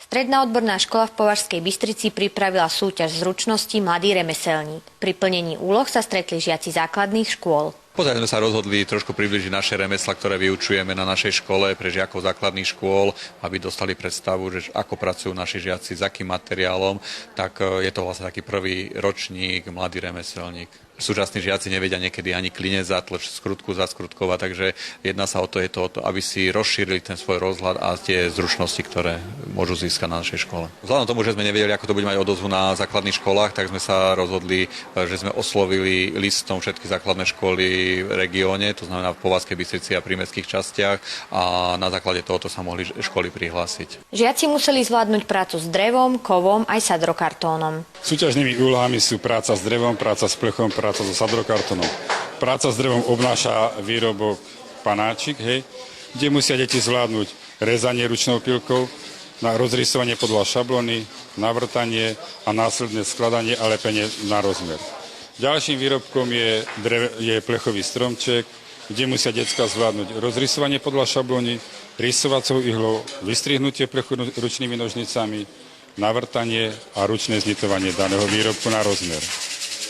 Stredná odborná škola v Považskej Bystrici pripravila súťaž zručností Mladý remeselník. Pri plnení úloh sa stretli žiaci základných škôl. Potom sme sa rozhodli trošku približiť naše remeslá, ktoré vyučujeme na našej škole pre žiakov základných škôl, aby dostali predstavu, že ako pracujú naši žiaci, s akým materiálom. Tak je to vlastne taký prvý ročník Mladý remeselník. Súčasní žiaci nevedia niekedy ani klinec zatlačiť, skrutku zaskrutkovať, takže jedná sa o to, aby si rozšírili ten svoj rozhľad a tie zručnosti, ktoré môžu získať na našej škole. Vzhľadom tomu, že sme nevedeli, ako to bude mať odozvu na základných školách, tak sme sa rozhodli, že sme oslovili listom všetky základné školy v regióne, to znamená v Považskej Bystrici a pri mestských častiach, a na základe tohoto sa mohli školy prihlásiť. Žiaci museli zvládnuť prácu s drevom, kovom aj sadrokartónom. Súťažnými úlohami sú práca s drevom, práca s plechom, práca so sadrokartónom. Práca s drevom obnáša výrobok panáčik, kde musia deti zvládnuť rezanie ručnou pilkou, na rozrysovanie podľa šablóny, navrtanie a následné skladanie a lepenie na rozmer. Ďalším výrobkom je plechový stromček, kde musia decká zvládnuť rozrysovanie podľa šablóny, rysovacou ihlou, vystrihnutie plechu ručnými nožnicami, navrtanie a ručné znitovanie daného výrobku na rozmer.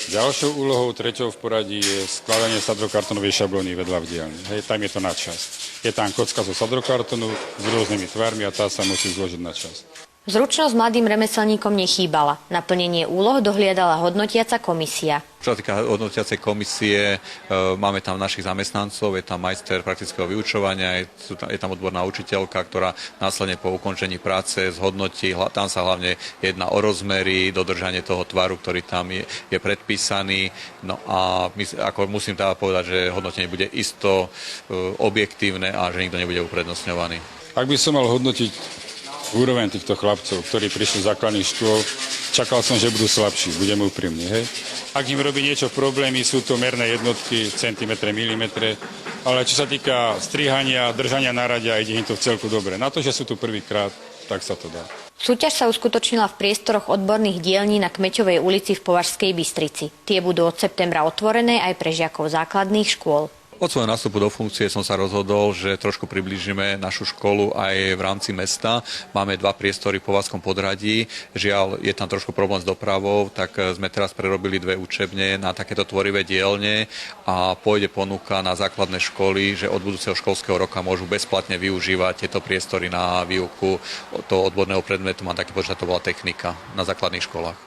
Ďalšou úlohou, treťou v poradí, je skladanie sadrokartónovej šablóny vedľa v dielni. Tam je to na čas. Je tam kocka zo sadrokartónu s rôznymi tvármi a tá sa musí zložiť na čas. Zručnosť mladým remeselníkom nechýbala. Na plnenie úloh dohliadala hodnotiaca komisia. Čo sa týka hodnotiacej komisie, máme tam našich zamestnancov, je tam majster praktického vyučovania, je tam odborná učiteľka, ktorá následne po ukončení práce zhodnotí, tam sa hlavne jedná o rozmery, dodržanie toho tvaru, ktorý tam je predpísaný. No a musím teda povedať, že hodnotenie bude isto objektívne a že nikto nebude uprednostňovaný. Ak by som mal hodnotiť úroveň týchto chlapcov, ktorí prišli z základných škôl, čakal som, že budú slabší, budem úprimný. Ak im robí niečo problémy, sú to merné jednotky, centimetre, milimetre, ale čo sa týka strihania, držania na rade, ide im to v celku dobre. Na to, že sú tu prvýkrát, tak sa to dá. Súťaž sa uskutočnila v priestoroch odborných dielní na Kmeťovej ulici v Považskej Bystrici. Tie budú od septembra otvorené aj pre žiakov základných škôl. Od svojho nástupu do funkcie som sa rozhodol, že trošku priblížime našu školu aj v rámci mesta. Máme 2 priestory v Považskom Podhradí. Žiaľ, je tam trošku problém s dopravou, tak sme teraz prerobili 2 učebne na takéto tvorivé dielne a pôjde ponuka na základné školy, že od budúceho školského roka môžu bezplatne využívať tieto priestory na výuku toho odborného predmetu. Mám taký počet, to bola technika na základných školách.